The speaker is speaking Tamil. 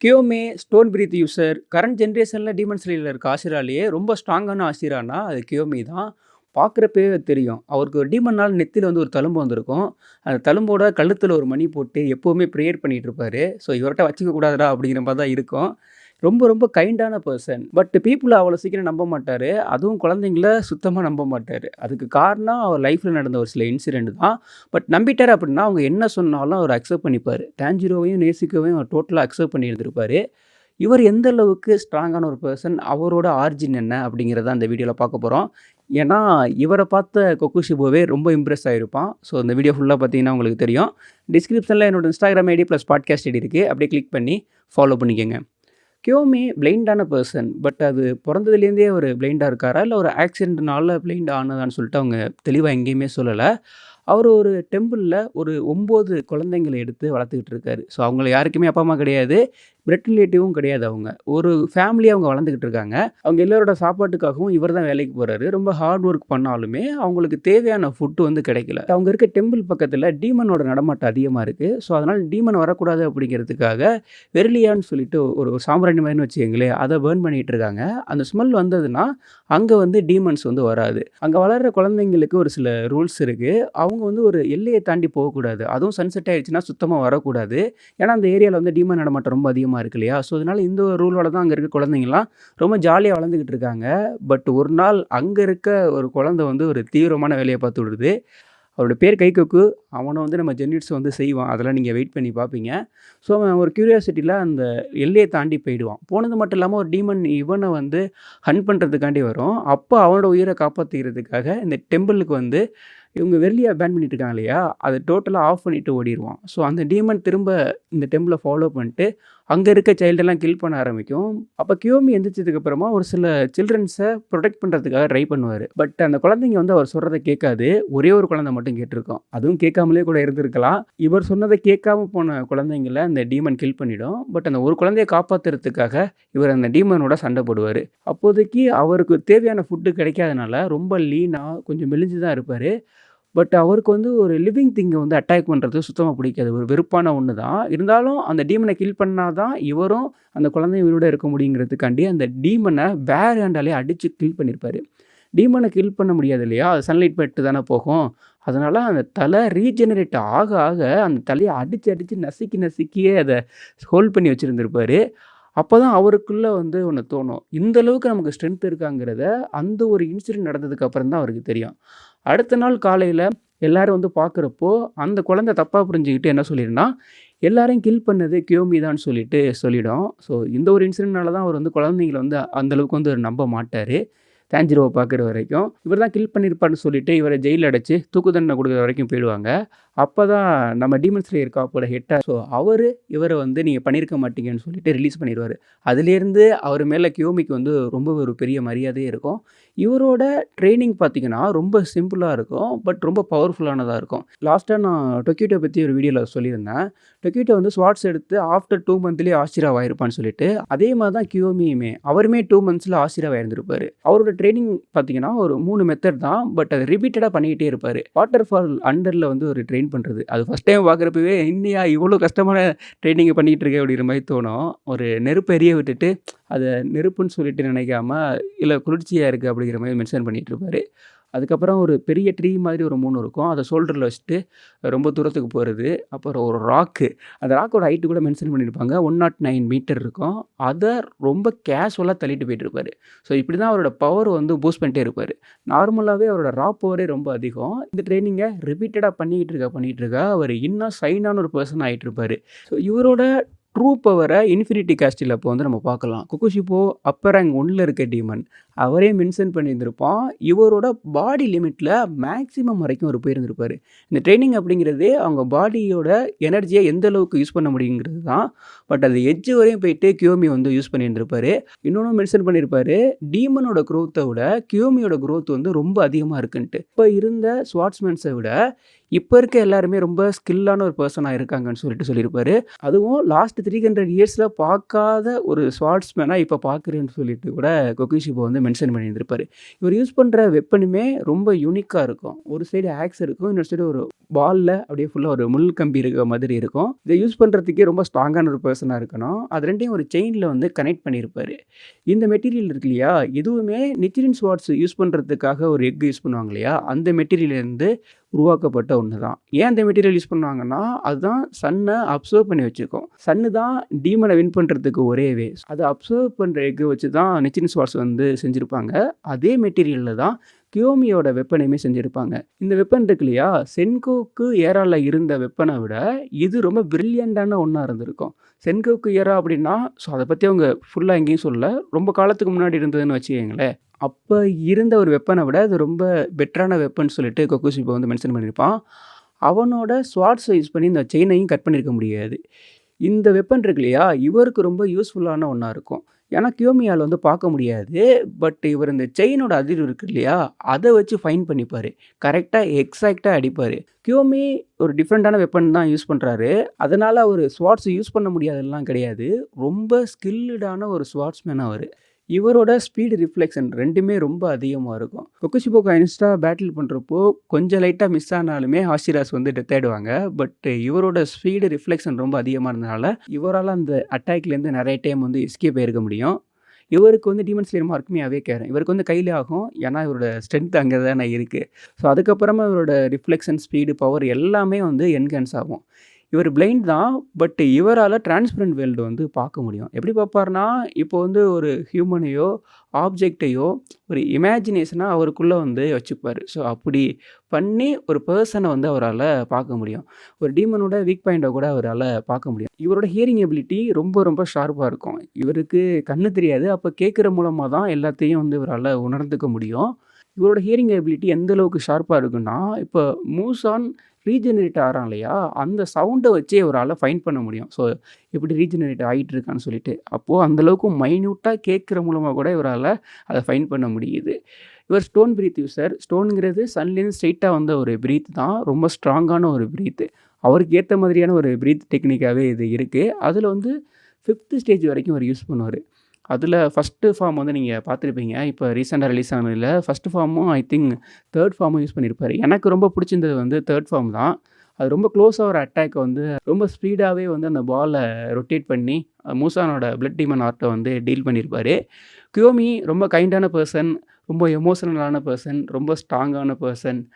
கியோமே, ஸ்டோன் பிரீத் யூசர், கரண்ட் ஜெனரேஷன்ல டீமன் ஸ்லேயர்ல இருக்க ஆஷிராலயே ரொம்ப ஸ்ட்ராங்கான ஆஷிரானா, அது கியோமி தான். பார்க்குறப்பயே தெரியும். அவருக்கு ஒரு டீமன்னால நெத்தியில வந்து ஒரு தழும்பு வந்திருக்கும். அந்த தழும்போட கழுத்தில ஒரு மணி போட்டு எப்பவுமே ப்ரேயர் பண்ணிட்டு இருப்பாரு. ஸோ இவர்ட்ட வச்சுக்க கூடாதுடா அப்படிங்கிற மாரி தான் இருக்கும். ரொம்ப ரொம்ப கைண்டான பெர்சன். பட் பீப்பிள அவ்வளோ சீக்கிரம் நம்ப மாட்டாரு. அதுவும் குழந்தைங்கள சுத்தமா நம்ப மாட்டாரு. அதுக்கு காரணம் அவர் லைஃப்ல நடந்த ஒரு சில இன்சிடென்ட் தான். பட் நம்பிட்டாரு அப்படின்னா, அவங்க என்ன சொன்னாலும் அவர் அக்செப்ட் பண்ணிப்பாரு. டான்ஜிரோவையும் நேசிக்கோவையும் அவர் டோட்டலா அக்செப்ட் பண்ணி இருந்திருப்பாரு. இவர் எந்த அளவுக்கு ஸ்ட்ராங்கான ஒரு பெர்சன், அவரோட ஆரிஜின் என்ன அப்படிங்கிறத அந்த வீடியோல பார்க்க போறோம். ஏன்னா, இவர பார்த்த கொக்குஷிபோவே ரொம்ப இம்ப்ரெஸ் ஆயிருப்பான். ஸோ இந்த வீடியோ ஃபுல்லா பார்த்தீங்கன்னா உங்களுக்கு தெரியும். டிஸ்கிரிப்ஷன்ல என்னோட Instagram ID plus podcast ID இருக்கு. அப்படியே கிளிக் பண்ணி ஃபாலோ பண்ணிக்கங்க. கியோமி பிளைண்டான பெர்சன். பட் அது பொறந்ததுலேருந்தே அவரு பிளைண்டா இருக்காரா? இல்ல ஒரு ஆக்சிடென்ட்னால பிளைண்ட் ஆனதான்னு சொல்லிட்டு அவங்க தெளிவா எங்கேயுமே சொல்லல. அவரு ஒரு டெம்பிள்ல ஒரு 9 குழந்தைங்கள எடுத்து வளர்த்துக்கிட்டு இருக்காரு. ஸோ அவங்கள யாருக்குமே அப்பா, அம்மா கிடையாது. பிளட் ரிலேட்டிவும் கிடையாது அவங்க. ஒரு ஃபேமிலியா அவங்க வளர்ந்துக்கிட்டு இருக்காங்க. அவங்க எல்லாரோட சாப்பாட்டுக்காகவும் இவர் தான் வேலைக்கு போறாரு. ரொம்ப ஹார்ட் ஒர்க் பண்ணாலுமே அவங்களுக்கு தேவையான ஃபுட் வந்து கிடைக்கல. அவங்க இருக்க டெம்பிள் பக்கத்துல டீமனோட நடமாட்டம் அதிகமா இருக்கு. ஸோ அதனால டீமன் வரக்கூடாது அப்படிங்கிறதுக்காக வெரிலியான்னு சொல்லிட்டு ஒரு ஒரு சாம்பிராணி மாரின்னு வச்சுக்கங்களேன், அத பர்ன் பண்ணிட்டு இருக்காங்க. அந்த ஸ்மெல் வந்ததுன்னா, அங்க வந்து டீமன்ஸ் வந்து வராது. அங்க வளர்ற குழந்தைங்களுக்கு ஒரு சில ரூல்ஸ் இருக்கு. அவங்க வந்து ஒரு எல்லைய தாண்டி போகக்கூடாது. அதுவும் சன்செட் ஆயிடுச்சுன்னா சுத்தமா வரக்கூடாது. ஏன்னா, அந்த ஏரியால வந்து டீமன் நடமாட்டம் ரொம்ப அதிகமா இருக்கு இல்லையா? ஸோ, அதனால இந்த ஒரு ரூலோட தான் அங்க இருக்க குழந்தைங்கலாம் ரொம்ப ஜாலியா வளர்ந்துகிட்டு இருக்காங்க. பட் ஒரு நாள் அங்க இருக்க ஒரு குழந்தை வந்து ஒரு தீவிரமான வேலைய பார்த்து விடுது. அவரோட பேர் கைகோக்கு. அவன வந்து நம்ம ஜென்னிட்ஸ் வந்து செய்வான். அதெல்லாம் நீங்க வெயிட் பண்ணி பார்ப்பீங்க. ஸோ, அவன் ஒரு கியூரியாசிட்டில அந்த எல்லைய தாண்டி போயிடுவான். போனது மட்டும் இல்லாம ஒரு டீமன் இவன வந்து ஹண்ட் பண்றதுக்காண்டி வரும். அப்ப அவனோட உயிர காப்பாத்திக்கிறதுக்காக இந்த டெம்பிளுக்கு வந்து இவங்க வெள்ளிய பேன் பண்ணிட்டு இருக்காங்க இல்லையா? அத டோட்டலா ஆஃப் பண்ணிட்டு ஓடிருவான். ஸோ, அந்த டீமன் திரும்ப இந்த டெம்பிள ஃபாலோ பண்ணிட்டு, அங்க இருக்க சைல்டெல்லாம் கில் பண்ண ஆரம்பிக்கும். அப்ப கியோமி எந்திரிச்சதுக்கு அப்புறமா ஒரு சில சில்ட்ரன்ஸ புரொடெக்ட் பண்றதுக்காக ட்ரை பண்ணுவாரு. பட் அந்த குழந்தைங்க வந்து அவர் சொல்றத கேட்காது. ஒரே ஒரு குழந்தை மட்டும் கேட்டுருக்கும். அதுவும் கேட்காமலே கூட இருந்திருக்கலாம். இவர் சொன்னத கேட்காம போன குழந்தைங்கள அந்த டீமன் கில் பண்ணிடும். பட் அந்த ஒரு குழந்தைய காப்பாத்துறதுக்காக இவர் அந்த டீமனோட சண்ட போடுவாரு. அப்போதைக்கு அவருக்கு தேவையான ஃபுட் கிடைக்காதனால ரொம்ப லீனா கொஞ்சம் மெலிஞ்சு தான் இருப்பாரு. பட் அவருக்கு வந்து ஒரு லிவிங் திங்க வந்து அட்டாக் பண்றது சுத்தமா பிடிக்காது. ஒரு வெறுப்பான ஒண்ணு தான். இருந்தாலும் அந்த டீமன கில் பண்ணா தான் இவரும் அந்த குழந்தையும் உயிரோட இருக்க முடியுங்கிறதுக்காண்டி அந்த டீமன பேர் ஹேண்டாலே அடிச்சு கில் பண்ணியிருப்பாரு. டீமன கில் பண்ண முடியாது இல்லையா? அது சன்லைட் பட்டு தானே போகும். அதனால அந்த தலை ரீஜெனரேட் ஆக ஆக அந்த தலைய அடிச்சு அடிச்சு நசுக்கி நசுக்கியே அத ஹோல்ட் பண்ணி வச்சிருந்திருப்பாரு. அப்பதான் அவருக்குள்ள வந்து ஒண்ணு தோணும். இந்த அளவுக்கு நமக்கு ஸ்ட்ரென்த் இருக்காங்கிறத அந்த ஒரு இன்சிடென்ட் நடந்ததுக்கு அப்புறம் தான் அவருக்கு தெரியும். அடுத்த நாள் காலையில எல்லாரும் வந்து பார்க்குறப்போ, அந்த குழந்தை தப்பா புரிஞ்சுகிட்டு என்ன சொல்லிரும்னா, எல்லாரையும் கில் பண்ணது கியோமி தான்னு சொல்லிட்டு சொல்லிடும். ஸோ இந்த ஒரு இன்சிடென்ட்னால தான் அவர் வந்து குழந்தைங்கள வந்து அந்த அளவுக்கு வந்து நம்ப மாட்டாரு. தான்ஜிரோவ பார்க்குற வரைக்கும். இவர் தான் கில் பண்ணியிருப்பார்ன்னு சொல்லிட்டு இவர ஜெயில்ல அடைச்சு தூக்கு தண்டனை குடுக்குற வரைக்கும் போயிடுவாங்க. அப்பதான் நம்ம டீமன் ஸ்லேயர் காப்போட ஹெட்டா ஸோ அவரு இவர வந்து நீங்க பண்ணியிருக்க மாட்டீங்கன்னு சொல்லிட்டு ரிலீஸ் பண்ணிருவாரு. அதிலேருந்து அவர் மேல கியோமிக்கு வந்து ரொம்ப ஒரு பெரிய மரியாதையே இருக்கும். இவரோட ட்ரெய்னிங் பார்த்தீங்கன்னா, ரொம்ப சிம்பிளா இருக்கும். பட் ரொம்ப பவர்ஃபுல்லானதா இருக்கும். லாஸ்ட்டா நான் டொக்கிட்டோ பத்தி ஒரு வீடியோல சொல்லியிருந்தேன். டொக்கிட்டோ வந்து ஸ்வாட்ஸ் எடுத்து ஆஃப்டர் 2 மந்த்லயே ஆஷிராவ் ஆயிருப்பான்னு சொல்லிட்டு, அதே மாரி தான் கியோமியுமே. அவருமே 2 மந்த்ஸ்ல ஆஷிராவ் ஆயிருந்திருப்பாரு. அவரோட ட்ரெய்னிங் பார்த்தீங்கன்னா, ஒரு 3 மெத்தட் தான். பட் அத ரிப்பீட்டடா பண்ணிக்கிட்டே இருப்பாரு. வாட்டர் ஃபால் அண்டர்ல வந்து ஒரு ட்ரெயின் பண்றது. அது ஃபர்ஸ்ட் டைம் பார்க்குறப்பவே, "என்னய்யா இவ்ளோ கஷ்டமான ட்ரெய்னிங்க பண்ணிட்டு இருக்க?" அப்படிங்கிற மாரி தோணும். ஒரு நெருப்ப எரிய விட்டுட்டு, அத நெருப்புன்னு சொல்லிட்டு நினைக்காம, "இல்ல குளிர்ச்சியா இருக்கு." அப்படிங்கிற மாரி மென்ஷன் பண்ணிட்டு இருப்பாரு. அதுக்கப்புறம் ஒரு பெரிய ட்ரீ மாதிரி ஒரு 3 இருக்கும். அத ஷோல்டர்ல வச்சுட்டு ரொம்ப தூரத்துக்கு போறது. அப்புறம் ஒரு ராக்கு. அந்த ராக்கோட ஹைட் கூட மென்ஷன் பண்ணியிருப்பாங்க. 109 மீட்டர் இருக்கும். அத ரொம்ப கேஷுவலா தள்ளிட்டு போயிட்டுருப்பாரு. ஸோ இப்படி தான் அவரோட பவர் வந்து பூஸ்ட் பண்ணிட்டே இருப்பாரு. நார்மலாவே அவரோட ரா பவரே ரொம்ப அதிகம். இந்த ட்ரெய்னிங்க ரிப்பீட்டடா பண்ணிக்கிட்டு இருக்க அவர் இன்னும் ஷைனான ஒரு பெர்சன் ஆயிட்டுருப்பாரு. ஸோ இவரோட ட்ரூ பவர இன்ஃபினிட்டி காஸ்டில் அப்போ வந்து நம்ம பார்க்கலாம். குகுஷிபோ அப்பர் ரேங்க் 1ல இருக்க டீமன். அவரே மென்ஷன் பண்ணியிருந்திருப்பான். இவரோட பாடி லிமிட்ல மேக்ஸிமம் வரைக்கும் அவரு போயிருந்திருப்பாரு. இந்த ட்ரெய்னிங் அப்படிங்கிறதே அவங்க பாடியோட எனர்ஜிய எந்த அளவுக்கு யூஸ் பண்ண முடியுங்கிறது தான். பட் அது எட்ஜ் வரையும் போயிட்டு கியோமி வந்து யூஸ் பண்ணியிருந்திருப்பாரு. இன்னொன்னும் மென்ஷன் பண்ணியிருப்பாரு. டீமனோட குரோத்த விட கியோமியோட குரோத் வந்து ரொம்ப அதிகமா இருக்குன்ட்டு. இப்ப இருந்த ஸ்வாட்ஸ்மேன்ஸ விட இப்ப இருக்க எல்லாருமே ரொம்ப ஸ்கில்லான ஒரு பெர்சனா இருக்காங்கன்னு சொல்லிட்டு சொல்லியிருப்பாரு. அதுவும் லாஸ்ட் 300 இயர்ஸ்ல பார்க்காத ஒரு ஸ்வாட்ஸ்மேனா இப்ப பார்க்குறேன்னு சொல்லிட்டு கூட கொகிஷிபோ வந்து மென்ஷன் பண்ணியிருந்திருப்பாரு. இவர் யூஸ் பண்ற வெப்பனுமே ரொம்ப யூனிக்கா இருக்கும். ஒரு சைடு ஆக்ஸ் இருக்கும். இன்னொரு சைடு ஒரு பால்ல அப்படியே ஃபுல்லா ஒரு முள் கம்பி இருக்க மாதிரி இருக்கும். இத யூஸ் பண்றதுக்கே ரொம்ப ஸ்ட்ராங்கான ஒரு பெர்சனா இருக்கணும். அது 2யும் ஒரு செயின்ல வந்து கனெக்ட் பண்ணியிருப்பாரு. இந்த மெட்டீரியல் இருக்கு இல்லையா? இதுவுமே நிச்சிலின் ஸ்வார்ட்ஸ் யூஸ் பண்றதுக்காக ஒரு எக் யூஸ் பண்ணுவாங்க இல்லையா? அந்த மெட்டீரியல்லேருந்து உருவாக்கப்பட்ட ஒண்ணு தான். ஏன் அந்த மெட்டீரியல் யூஸ் பண்ணுவாங்கன்னா, அதுதான் சன்ன அப்சர்வ் பண்ணி வச்சுக்கும். சன்னு தான் டீமன வின் பண்றதுக்கு ஒரே வே. அத அப்சர்வ் பண்ற எக்க வச்சு தான் நிச்சிலின் ஸ்வார்ட்ஸ் வந்து செஞ்சிருப்பாங்க. அதே மெட்டீரியல்ல தான் கியோமியோட வெப்பனையுமே செஞ்சிருப்பாங்க. இந்த வெப்பன் இருக்கு இல்லையா? சென்கோக்கு ஏரால இருந்த வெப்பன விட, இது ரொம்ப பிரில்லியன்ட்டான ஒண்ணா இருந்திருக்கும். சென்கோக்கு ஏரா அப்படின்னா, அத பத்தி அவங்க ஃபுல்லா எங்கேயும் சொல்லல. ரொம்ப காலத்துக்கு முன்னாடி இருந்ததுன்னு வச்சுக்கங்களேன். அப்ப இருந்த ஒரு வெப்பன விட, அது ரொம்ப பெட்டரான வெப்பன்னு சொல்லிட்டு கொக்குஷிபா வந்து மென்ஷன் பண்ணியிருப்பான். அவனோட ஸ்வார்ட்ஸ யூஸ் பண்ணி இந்த செயினையும் கட் பண்ணியிருக்க முடியாது. இந்த வெப்பன் இருக்கு இல்லையா? இவருக்கு ரொம்ப யூஸ்ஃபுல்லான ஒண்ணா இருக்கும். ஏன்னா கியோமியால வந்து பார்க்க முடியாது. பட் இவர் இந்த செயினோட அதிர்வு இருக்கு இல்லையா? அத வச்சு ஃபைண்ட் பண்ணிப்பாரு. கரெக்ட்டா எக்ஸாக்ட்டா அடிப்பாரு. கியோமி ஒரு டிஃபரண்டான வெப்பன் தான் யூஸ் பண்றாரு. அதனால அவரு ஸ்வார்ட்ஸ் யூஸ் பண்ண முடியாதுன்னுலாம் கிடையாது. ரொம்ப ஸ்கில்டான ஒரு ஸ்வார்ட்ஸ்மேன் அவரு. இவரோட ஸ்பீடு ரிஃப்ளெக்ஷன் 2மே ரொம்ப அதிகமா இருக்கும். கொக்குஷிபோக்கு அகைன்ஸ்டா பேட்டில் பண்றப்போ, கொஞ்சம் லைட்டா மிஸ் ஆனாலுமே ஆஷிராஸ் வந்து டெத் ஆயிடுவாங்க. பட் இவரோட ஸ்பீடு ரிஃப்ளெக்ஷன் ரொம்ப அதிகமா இருந்தனால, இவரால அந்த அட்டாக்லேருந்து நெறைய டைம் வந்து எஸ்கேப் ஆயிருக்க முடியும். இவருக்கு வந்து டீமன் ஸ்லேயர் மார்க்குமே அவேக் ஆயிரும். இவருக்கு வந்து கையிலே ஆகும். ஏன்னா இவரோட ஸ்ட்ரென்த் அங்க தானே இருக்கு. ஸோ அதுக்கப்புறமா இவரோட ரிஃப்ளெக்ஷன், ஸ்பீடு, பவர் எல்லாமே வந்து என்ஹான்ஸ் ஆகும். இவர் பிளைண்ட் தான். பட் இவரால டிரான்ஸ்பரன்ட் வேர்ல்டு வந்து பார்க்க முடியும். எப்படி பார்ப்பார்னா, இப்போ வந்து ஒரு ஹியூமனையோ, ஆப்ஜெக்ட்டையோ ஒரு இமேஜினேஷனா அவருக்குள்ள வந்து வச்சுப்பாரு. ஸோ அப்படி பண்ணி ஒரு பெர்சன வந்து அவரால பார்க்க முடியும். ஒரு டீமனோட வீக் பாயிண்ட்ட கூட அவரால பார்க்க முடியும். இவரோட ஹியரிங் எபிலிட்டி ரொம்ப ரொம்ப ஷார்ப்பா இருக்கும். இவருக்கு கண்ணு தெரியாது. அப்ப கேட்கிற மூலமா தான் எல்லாத்தையும் வந்து இவரால உணர்ந்துக்க முடியும். இவரோட ஹியரிங் எபிலிட்டி எந்த அளவுக்கு ஷார்ப்பா இருக்குன்னா, இப்ப மூசான் ரீஜெனரேட் ஆகுறான் இல்லையா? அந்த சவுண்ட வச்சே இவரால ஃபைண்ட் பண்ண முடியும். ஸோ எப்படி ரீஜெனரேட் ஆயிட்டு இருக்கான்னு சொல்லிட்டு. அப்போ அந்த அளவுக்கு மைன்யூட்டா கேட்கிற மூலமா கூட இவரால அத ஃபைண்ட் பண்ண முடியுது. இவர் ஸ்டோன் பிரீத் யூசர். ஸ்டோன்ங்கிறது சன்லேருந்து ஸ்ட்ரெயிட்டா வந்த ஒரு பிரீத் தான். ரொம்ப ஸ்ட்ராங்கான ஒரு பிரீத். அவருக்கு ஏத்த மாதிரியான ஒரு பிரீத் டெக்னிக்காவே இது இருக்கு. அதுல வந்து 5த் ஸ்டேஜ் வரைக்கும் அவர் யூஸ் பண்ணுவாரு. அதுல ஃபர்ஸ்ட்டு ஃபார்ம் வந்து நீங்க பார்த்துருப்பீங்க. இப்ப ரீசென்ட்டா ரிலீஸ் ஆனதுல ஃபர்ஸ்ட் ஃபார்மும் ஐ திங்க் 3 ஃபார்மும் யூஸ் பண்ணியிருப்பாரு. எனக்கு ரொம்ப புடிச்சிருந்தது வந்து 3 ஃபார்ம் தான். அது ரொம்ப க்ளோஸா ஒரு அட்டாக்க வந்து ரொம்ப ஸ்பீடாவே வந்து அந்த பால ரொட்டேட் பண்ணி, மூசானோட பிளட் டீமன் ஆர்ட்ட வந்து டீல் பண்ணியிருப்பாரு. கியோமி ரொம்ப கைண்டான பெர்சன், ரொம்ப எமோஷனலான பெர்சன், ரொம்ப ஸ்ட்ராங்கான பெர்சன்.